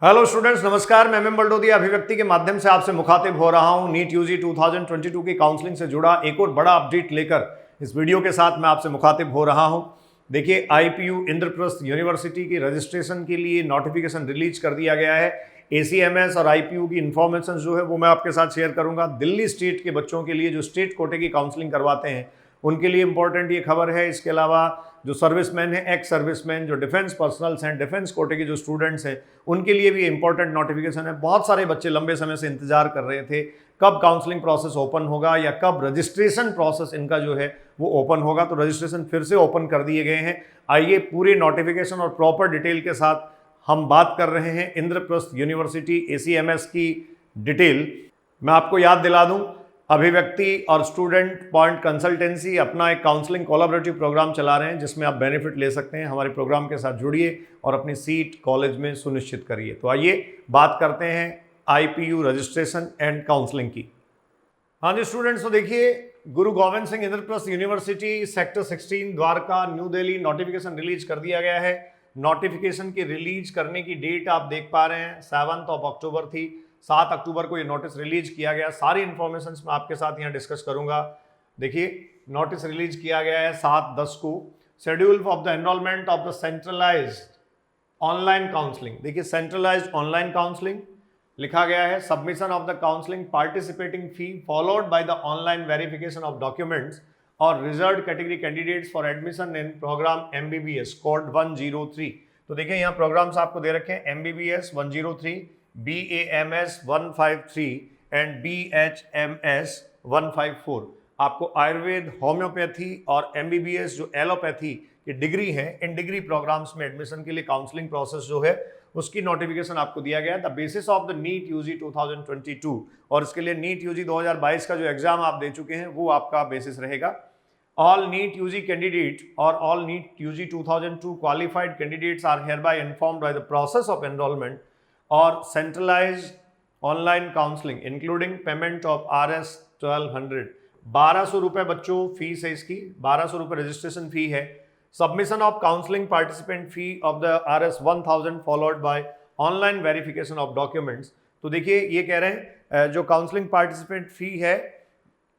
Hello students, नमस्कार। मैं बल्डोदिया अभिव्यक्ति के माध्यम से आपसे मुखातिब हो रहा हूं। नीट यूजी 2022 की काउंसलिंग से जुड़ा एक और बड़ा अपडेट लेकर इस वीडियो के साथ मैं आपसे मुखातिब हो रहा हूं। देखिए, आईपीयू इंद्रप्रस्थ यूनिवर्सिटी की रजिस्ट्रेशन के लिए नोटिफिकेशन रिलीज कर दिया गया है। एसीएमएस और आईपीयू की इंफॉर्मेशन जो है वो मैं आपके साथ शेयर करूंगा। दिल्ली स्टेट के बच्चों के लिए जो स्टेट कोटे की काउंसलिंग करवाते हैं उनके लिए इंपॉर्टेंट ये खबर है। इसके अलावा जो सर्विसमैन है, एक्स सर्विसमैन, जो डिफेंस पर्सनल्स हैं, डिफेंस कोटे के जो स्टूडेंट्स हैं, उनके लिए भी इंपॉर्टेंट नोटिफिकेशन है। बहुत सारे बच्चे लंबे समय से इंतजार कर रहे थे कब काउंसलिंग प्रोसेस ओपन होगा या कब रजिस्ट्रेशन प्रोसेस इनका जो है वो ओपन होगा। तो रजिस्ट्रेशन फिर से ओपन कर दिए गए हैं। आइए पूरे नोटिफिकेशन और प्रॉपर डिटेल के साथ हम बात कर रहे हैं इंद्रप्रस्थ यूनिवर्सिटी एसीएमएस की डिटेल। मैं आपको याद दिला दूं, अभिव्यक्ति और स्टूडेंट पॉइंट कंसल्टेंसी अपना एक काउंसलिंग कोलैबोरेटिव प्रोग्राम चला रहे हैं जिसमें आप बेनिफिट ले सकते हैं। हमारे प्रोग्राम के साथ जुड़िए और अपनी सीट कॉलेज में सुनिश्चित करिए। तो आइए बात करते हैं आईपीयू रजिस्ट्रेशन एंड काउंसलिंग की। हाँ जी स्टूडेंट्स, तो देखिए, गुरु Govind Singh Indraprastha university sector 16 Dwarka new Delhi notification release कर दिया गया है। नोटिफिकेशन की रिलीज करने की डेट आप देख पा रहे हैं 7 अक्टूबर थी। 7 अक्टूबर को ये नोटिस रिलीज किया गया। सारी इंफॉर्मेशन मैं आपके साथ यहाँ डिस्कस करूंगा। देखिए, नोटिस रिलीज किया गया है 7/10 को। Schedule of the enrolment of the centralised online counselling. देखिए, सेंट्रलाइज्ड ऑनलाइन काउंसलिंग लिखा गया है। Submission of the counselling participating fee followed by the online verification of documents और reserved category candidates for admission in programme MBBS code 103। तो देखिए, यहाँ programmes आपको दे रखे हैं एमबीबीएस 103, BAMS 153 एंड BHMS 154। आपको आयुर्वेद, होम्योपैथी और एमबीबीएस जो एलोपैथी की डिग्री है, इन डिग्री प्रोग्राम्स में एडमिशन के लिए काउंसलिंग प्रोसेस जो है उसकी नोटिफिकेशन आपको दिया गया है। The basis of the NEET UG 2022, और इसके लिए नीट यूजी 2022 का जो एग्जाम आप दे चुके हैं वो आपका बेसिस रहेगा। ऑल नीट यूजी कैंडिडेट और all NEET UG 2002 qualified candidates are hereby informed by the process of enrolment और centralised online counselling including payment of RS 1200। 1200 रुपये बच्चों फीस है इसकी, 1200 रुपये रजिस्ट्रेशन फी है। Submission of counselling participant fee of the RS 1000 followed by online verification of documents. तो देखिए, ये कह रहे हैं जो काउंसलिंग पार्टिसिपेंट फी है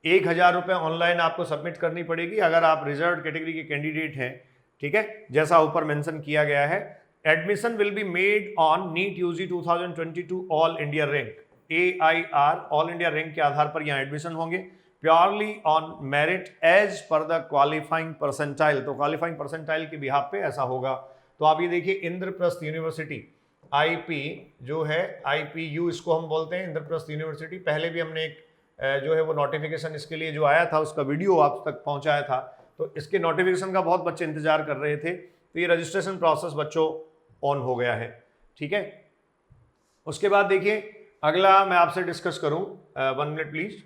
1000 रुपये ऑनलाइन आपको सबमिट करनी पड़ेगी अगर आप रिजर्व कैटेगरी के कैंडिडेट हैं। ठीक है, जैसा ऊपर मेंशन किया गया है। Admission will be made on NEET UG 2022 all India rank AIR, all India rank के आधार पर यहाँ एडमिशन होंगे। Purely on merit as per the qualifying percentile. तो क्वालिफाइंग परसेंटाइल के बिहाफ पे ऐसा होगा। तो आप ये देखिए, इंद्रप्रस्थ यूनिवर्सिटी IP जो है, IPU इसको हम बोलते हैं, इंद्रप्रस्थ यूनिवर्सिटी। पहले भी हमने एक जो है वो नोटिफिकेशन इसके लिए जो आया था उसका वीडियो आप तक पहुंचाया था। तो इसके नोटिफिकेशन का बहुत बच्चे इंतजार कर रहे थे। तो ये रजिस्ट्रेशन प्रोसेस बच्चों ऑन हो गया है। ठीक है, उसके बाद देखिए, अगला मैं आपसे डिस्कस करूं, 1 मिनट प्लीज।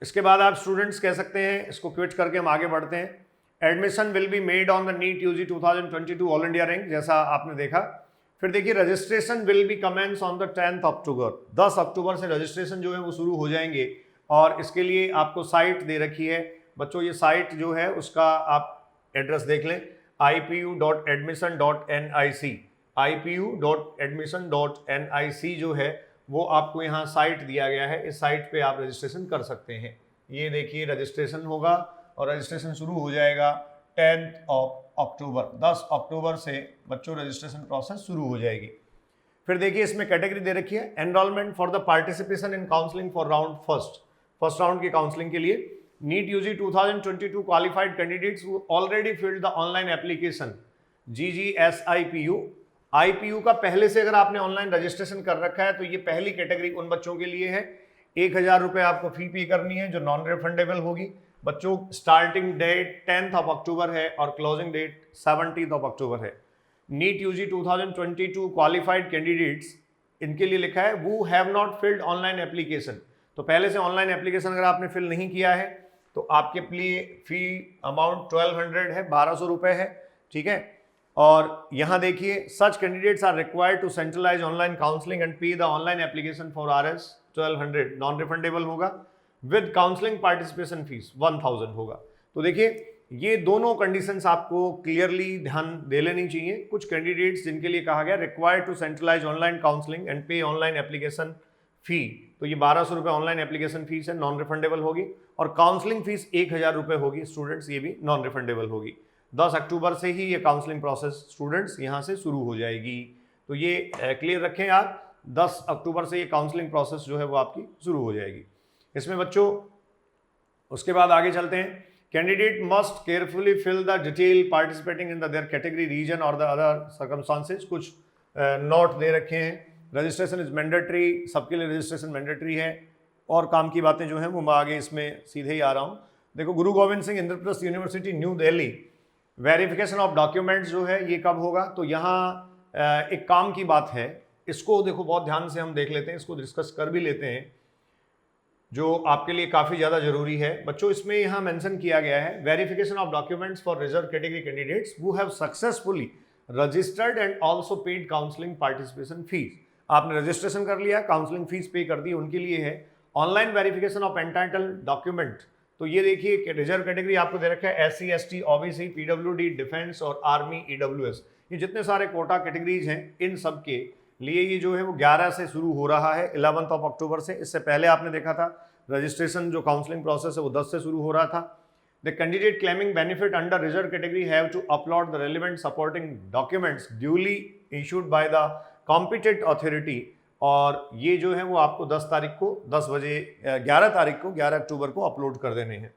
इसके बाद आप स्टूडेंट्स कह सकते हैं, इसको क्विट करके हम आगे बढ़ते हैं। Admission will be made on the NEET UG 2022 all India rank, जैसा आपने देखा। फिर देखिए, registration will be commence on the 10 October. 10 अक्टूबर से रजिस्ट्रेशन जो है वो शुरू हो जाएंगे। और इसके लिए आपको साइट दे रखी है बच्चों। ये साइट जो है उसका आप एड्रेस देख लें, ipu.admission.nic। ipu.admission.nic जो है वो आपको यहाँ साइट दिया गया है। इस साइट पे आप रजिस्ट्रेशन कर सकते हैं। ये देखिए, रजिस्ट्रेशन होगा और रजिस्ट्रेशन शुरू हो जाएगा 10 अक्टूबर। 10 अक्टूबर से बच्चों रजिस्ट्रेशन प्रोसेस शुरू हो जाएगी। फिर देखिए, इसमें कैटेगरी दे रखी है, enrolment for the participation in counselling for round first round की काउंसलिंग के लिए NEET UG 2022 qualified candidates who already filled the online application GGSIPU। IPU का पहले से अगर आपने ऑनलाइन रजिस्ट्रेशन कर रखा है तो ये पहली कैटेगरी उन बच्चों के लिए है। 1000 रुपये आपको फी पे करनी है जो नॉन रिफंडेबल होगी। बच्चों, स्टार्टिंग डेट 10 अक्टूबर है और क्लोजिंग डेट 17 अक्टूबर है। नीट यूजी 2022 क्वालिफाइड कैंडिडेट्स, इनके लिए लिखा है who have not filled online application. तो पहले से ऑनलाइन एप्लीकेशन अगर आपने फिल नहीं किया है तो आपके लिए फी अमाउंट 1200 है, 1200 रुपये है। ठीक है, और यहाँ देखिए, such candidates are required to centralise online counselling and pay the online application for RS 1200, non refundable होगा। विद काउंसलिंग पार्टिसिपेशन फीस 1000 होगा। तो देखिए, ये दोनों कंडीशंस आपको क्लियरली ध्यान दे लेनी चाहिए। कुछ कैंडिडेट्स जिनके लिए कहा गया required to centralise online counselling and pay online application fee, तो ये 1200 रुपये ऑनलाइन एप्लीकेशन फीस है, नॉन रिफंडेबल होगी, और काउंसलिंग फीस 1000 रुपये होगी स्टूडेंट्स, ये भी नॉन रिफंडेबल होगी। 10 अक्टूबर से ही ये काउंसलिंग प्रोसेस स्टूडेंट्स यहाँ से शुरू हो जाएगी, तो ये क्लियर रखें आप, 10 अक्टूबर से ये काउंसलिंग प्रोसेस जो है वो आपकी शुरू हो जाएगी। इसमें बच्चों उसके बाद आगे चलते हैं। Candidate must carefully fill the detail participating in the their category region और द अदर सर्कमस्टांसेस, कुछ नोट दे रखे हैं। रजिस्ट्रेशन इज मैंडेटरी, सबके लिए रजिस्ट्रेशन मैंडेटरी है, और काम की बातें जो हैं वो मैं आगे इसमें सीधे ही आ रहा हूँ। देखो, गुरु Govind Singh Indraprastha university new Delhi, verification of documents जो है ये कब होगा, तो यहाँ एक काम की बात है, इसको देखो बहुत ध्यान से हम देख लेते हैं, इसको डिस्कस कर भी लेते हैं, जो आपके लिए काफ़ी ज़्यादा जरूरी है बच्चों। इसमें यहाँ मेंशन किया गया है verification of documents for reserve category candidates who have successfully registered and also paid counselling participation fees. आपने रजिस्ट्रेशन कर लिया, काउंसलिंग फीस पे कर दी, उनके लिए है। Online verification of entitled document, तो ये देखिए रिजर्व कैटेगरी आपको दे रखा है SC ST OBC PWD defence और आर्मी EWS, ये जितने सारे कोटा कैटेगरीज हैं इन सब के लिए ये जो है वो 11 से शुरू हो रहा है, 11 अक्टूबर से। इससे पहले आपने देखा था रजिस्ट्रेशन जो काउंसलिंग प्रोसेस है वो 10 से शुरू हो रहा था। The candidate claiming benefit under reserve category have to upload the relevant supporting documents duly issued by the competent authority, और ये जो है वो आपको 10 तारीख को 10 बजे 11 तारीख को 11 अक्टूबर को अपलोड कर देने हैं।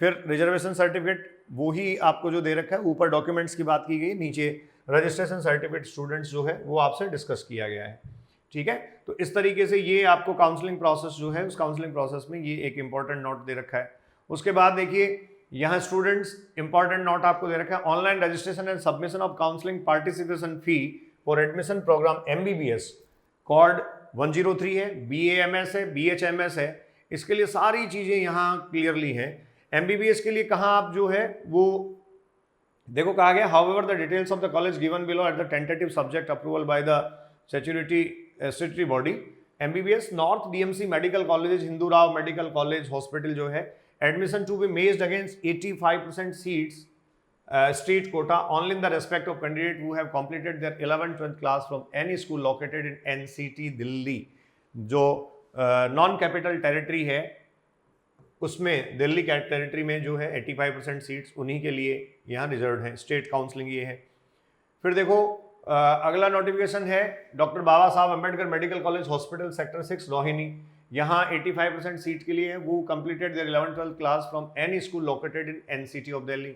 फिर रिजर्वेशन सर्टिफिकेट वो ही आपको जो दे रखा है, ऊपर डॉक्यूमेंट्स की बात की गई, नीचे रजिस्ट्रेशन सर्टिफिकेट स्टूडेंट्स जो है वो आपसे डिस्कस किया गया है, ठीक है। तो इस तरीके से ये आपको काउंसलिंग प्रोसेस जो है, उस काउंसलिंग प्रोसेस में ये एक इंपॉर्टेंट नोट दे रखा है। उसके बाद देखिए यहाँ स्टूडेंट्स इंपॉर्टेंट नोट आपको दे रखा है, online registration and submission of counselling participation fee for admission programme MBBS code 103 है, BAMS है, BHMS है, इसके लिए सारी चीज़ें यहाँ क्लियरली हैं। MBBS के लिए कहाँ आप जो है वो देखो कहा गया, however the details of the college given below at the tentative subject approval by the statutory body. MBBS north DMC medical college, Hindu Rao medical college hospital जो है, admission to be made against 85% सीट्स state quota only in the respect of candidate who have completed their 11th 12th class from any school located in NCT Delhi. जो non capital territory है उसमें Delhi territory में जो है 85% seats उन्हीं के लिए यहाँ रिजर्व हैं, स्टेट काउंसलिंग ये है। फिर देखो अगला नोटिफिकेशन है doctor Baba Saheb Ambedkar medical college hospital sector 6 Rohini, यहाँ 85% सीट के लिए है, वो completed their 11th 12th class from any school located in NCT of Delhi.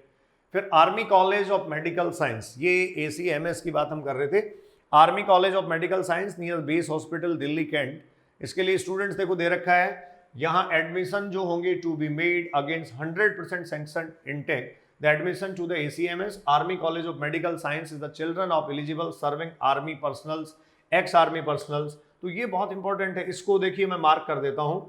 फिर army college of medical science, ये ACMS की बात हम कर रहे थे, army college of medical science near base hospital Delhi cantt, इसके लिए स्टूडेंट्स देखो दे रखा है, यहाँ एडमिशन जो होंगे to be made against 100% sanction intake the admission to the ACMS army college of medical science is the children of eligible serving army personnels, ex army personnels. तो ये बहुत इंपॉर्टेंट है, इसको देखिए मैं मार्क कर देता हूँ,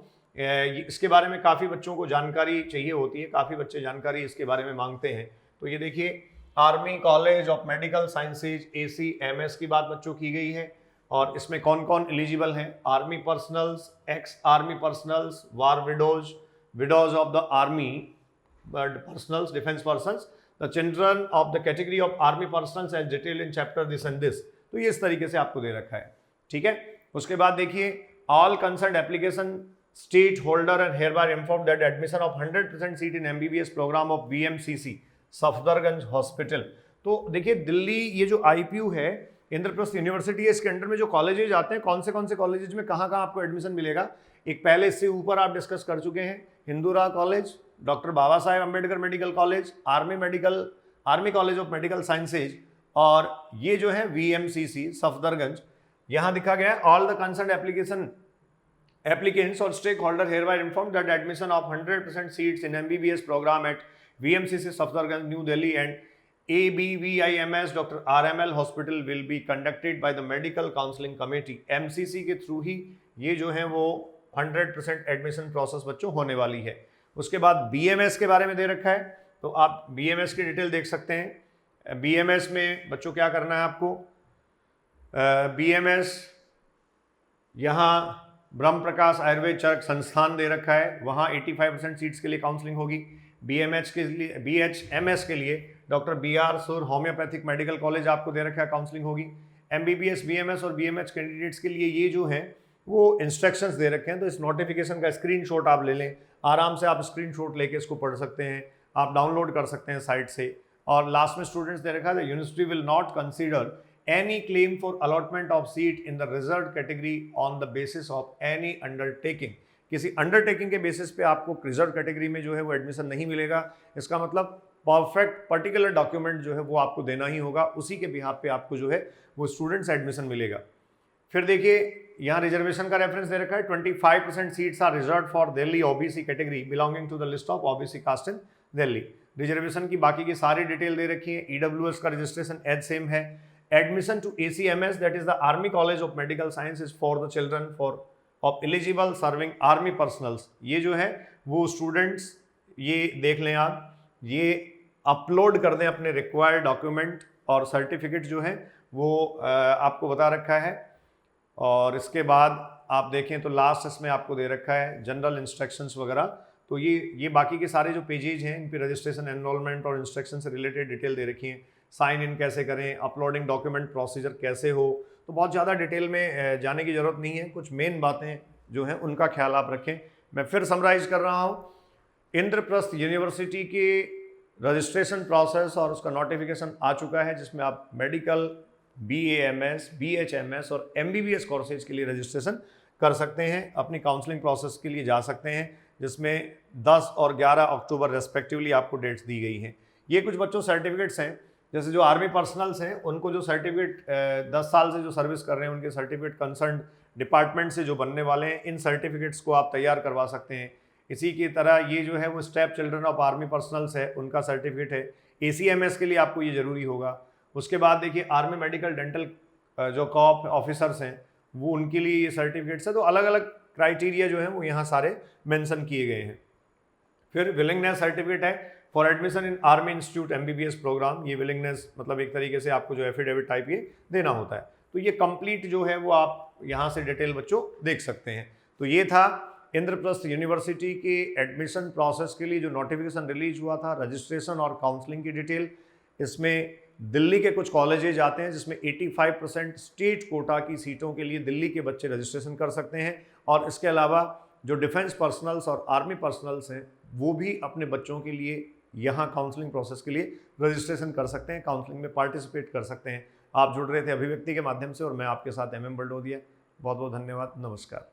इसके बारे में काफ़ी बच्चों को जानकारी चाहिए होती है, काफ़ी बच्चे जानकारी इसके बारे में मांगते हैं। तो ये देखिए army college of medical sciences ACMS की बात बच्चों की गई है, और इसमें कौन कौन एलिजिबल हैं, army personnels, ex army personnels, war widows, widows of the army personnels, defence personnels, the children of the category of army personnels as detail in chapter this and this. तो ये इस तरीके से आपको दे रखा है, ठीक है। उसके बाद देखिए all concern application state holder and hereby informed that admission of 100% seat in MBBS programme of VMCC Safdarjung hospital. तो देखिए दिल्ली ये जो IPU है इंद्रप्रस्थ यूनिवर्सिटी है, इसके अंडर में जो कॉलेजेज आते हैं, कौन से कॉलेजेज में कहाँ आपको एडमिशन मिलेगा, एक पहले इससे ऊपर आप डिस्कस कर चुके हैं, Hindu Rao college, doctor Baba Saheb Ambedkar medical college, army college of medical sciences, और ये जो है VMCC सफदरगंज। यहाँ दिखा गया all the concern applicants or stakeholder hereby informed that admission of 100% seats in MBBS program at VMCC Safdarganj New Delhi and ABVIMS Dr. RML Hospital will be conducted by the Medical Counseling Committee। MCC के through ही ये जो है वो 100% admission process बच्चों होने वाली है। उसके बाद BMS के बारे में दे रखा है, तो आप BMS की डिटेल देख सकते हैं। BMS में बच्चों क्या करना है आपको, BMS यहाँ ब्रह्म प्रकाश आयुर्वेद चरक संस्थान दे रखा है, वहाँ 85% सीट्स के लिए काउंसलिंग होगी। BMH के लिए, BHMS के लिए डॉक्टर BR सुर होम्योपैथिक मेडिकल कॉलेज आपको दे रखा है, काउंसलिंग होगी। MBBS, BMS और BMH कैंडिडेट्स के लिए ये जो हैं वो इंस्ट्रक्शंस दे रखे हैं, तो इस नोटिफिकेशन का स्क्रीनशॉट आप ले लें, आराम से आप स्क्रीनशॉट लेके इसको पढ़ सकते हैं, आप डाउनलोड कर सकते हैं साइट से। और लास्ट में स्टूडेंट्स दे रखा है, university will not consider any claim for allotment of seat in the reserved category on the basis of any undertaking। किसी अंडरटेकिंग के बेसिस पे आपको रिजर्व कैटेगरी में जो है वो एडमिशन नहीं मिलेगा। इसका मतलब परफेक्ट पर्टिकुलर डॉक्यूमेंट जो है वो आपको देना ही होगा, उसी के बिहाफ पे आपको जो है वो स्टूडेंट्स एडमिशन मिलेगा। फिर देखिए यहाँ रिजर्वेशन का रेफरेंस दे रखा है, 25% seats are reserve for Delhi OBC category belonging to the list of OBC caste in Delhi. Reservation की बाकी की सारी डिटेल दे रखी है। EWS का रजिस्ट्रेशन एज सेम है। Admission to ACMS, that is the Army College of Medical Science, is for the children of eligible serving army personals। ये जो है वो स्टूडेंट्स ये देख लें आप, ये अपलोड कर दें अपने रिक्वायर्ड डॉक्यूमेंट और सर्टिफिकेट जो है वो आपको बता रखा है। और इसके बाद आप देखें तो लास्ट इसमें आपको दे रखा है जनरल इंस्ट्रक्शंस वगैरह। तो ये बाकी के सारे जो पेजेज हैं इन पर रजिस्ट्रेशन, एनरोलमेंट और इंस्ट्रक्शन से रिलेटेड डिटेल दे रखी हैं। साइन इन कैसे करें, अपलोडिंग डॉक्यूमेंट प्रोसीजर कैसे हो, तो बहुत ज़्यादा डिटेल में जाने की ज़रूरत नहीं है। कुछ मेन बातें जो हैं उनका ख्याल आप रखें। मैं फिर समराइज कर रहा हूँ, इंद्रप्रस्थ यूनिवर्सिटी की रजिस्ट्रेशन प्रोसेस और उसका नोटिफिकेशन आ चुका है, जिसमें आप मेडिकल, BAMS, BHMS और MBBS कोर्सेज के लिए रजिस्ट्रेशन कर सकते हैं, अपनी काउंसलिंग प्रोसेस के लिए जा सकते हैं, जिसमें 10 और 11 अक्टूबर रेस्पेक्टिवली आपको डेट्स दी गई हैं। ये कुछ बच्चों सर्टिफिकेट्स हैं, जैसे जो आर्मी पर्सनल्स हैं उनको जो सर्टिफिकेट 10 साल से जो सर्विस कर रहे हैं उनके सर्टिफिकेट कंसर्न डिपार्टमेंट से जो बनने वाले हैं, इन सर्टिफिकेट्स को आप तैयार करवा सकते हैं। इसी की तरह ये जो है वो step children of army personnels है, उनका सर्टिफिकेट है। ACMS के लिए आपको ये ज़रूरी होगा। उसके बाद देखिए आर्मी मेडिकल डेंटल जो कॉप ऑफिसर्स हैं वो उनके लिए ये सर्टिफिकेट्स है। तो अलग अलग क्राइटेरिया जो है वो यहाँ सारे मेंशन किए गए हैं। फिर विलिंगनेस सर्टिफिकेट है for admission in army institute MBBS programme. ये विलिंगनेस मतलब एक तरीके से आपको जो एफिडेविट टाइप ये देना होता है। तो ये कंप्लीट जो है वो आप यहाँ से डिटेल बच्चों देख सकते हैं। तो ये था इंद्रप्रस्थ यूनिवर्सिटी के एडमिशन प्रोसेस के लिए जो नोटिफिकेशन रिलीज हुआ था, रजिस्ट्रेशन और काउंसलिंग की डिटेल। इसमें दिल्ली के कुछ कॉलेजेज आते हैं जिसमें 85% स्टेट कोटा की सीटों के लिए दिल्ली के बच्चे रजिस्ट्रेशन कर सकते हैं। और इसके अलावा जो डिफेंस पर्सनल्स और आर्मी पर्सनल्स हैं वो भी अपने बच्चों के लिए यहाँ काउंसलिंग प्रोसेस के लिए रजिस्ट्रेशन कर सकते हैं, काउंसलिंग में पार्टिसिपेट कर सकते हैं। आप जुड़ रहे थे अभिव्यक्ति के माध्यम से और मैं आपके साथ MM बलडोदिया। बहुत बहुत धन्यवाद, नमस्कार।